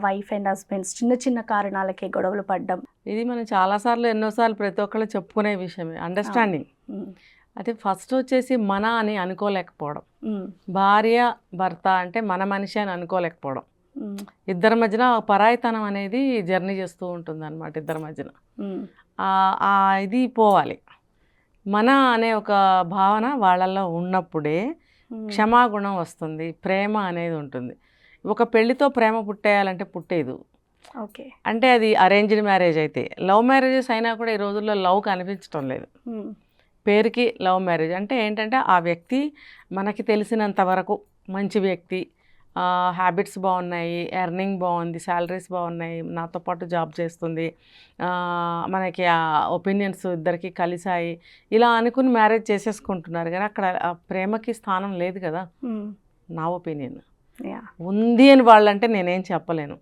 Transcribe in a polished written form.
Wife and husbands చిన్న చిన్న కారణాలకే గొడవలు పడ్డం. ఇది మనం చాలాసార్లు ఎన్నోసార్లు ప్రతి ఒక్కళ్ళు చెప్పుకునే విషయమే, అండర్స్టాండింగ్. అయితే ఫస్ట్ వచ్చేసి మన అని అనుకోలేకపోవడం. భార్య భర్త అంటే మన మనిషి అని అనుకోలేకపోవడం. ఇద్దరి మధ్యన పరాయితనం అనేది జర్నీ చేస్తూ ఉంటుంది అనమాట ఇద్దరి మధ్యన. ఇది పోవాలి. మన అనే ఒక భావన వాళ్ళల్లో ఉన్నప్పుడే క్షమాగుణం వస్తుంది, ప్రేమ అనేది ఉంటుంది. ఒక పెళ్లితో ప్రేమ పుట్టేయాలంటే పుట్టేదు. ఓకే, అంటే అది అరేంజ్డ్ మ్యారేజ్ అయితే. లవ్ మ్యారేజెస్ అయినా కూడా ఈ రోజుల్లో లవ్ కనిపించడం లేదు. పేరుకి లవ్ మ్యారేజ్ అంటే ఏంటంటే ఆ వ్యక్తి మనకి తెలిసినంత వరకు మంచి వ్యక్తి, హ్యాబిట్స్ బాగున్నాయి, ఎర్నింగ్ బాగుంది, శాలరీస్ బాగున్నాయి, నాతో పాటు జాబ్ చేస్తుంది, మనకి ఆ ఒపీనియన్స్ ఇద్దరికి కలిసాయి, ఇలా అనుకుని మ్యారేజ్ చేసేసుకుంటున్నారు. కానీ అక్కడ ఆ ప్రేమకి స్థానం లేదు కదా. నా ఒపీనియన్ ఉంది అని వాళ్ళంటే నేనేం చెప్పలేను.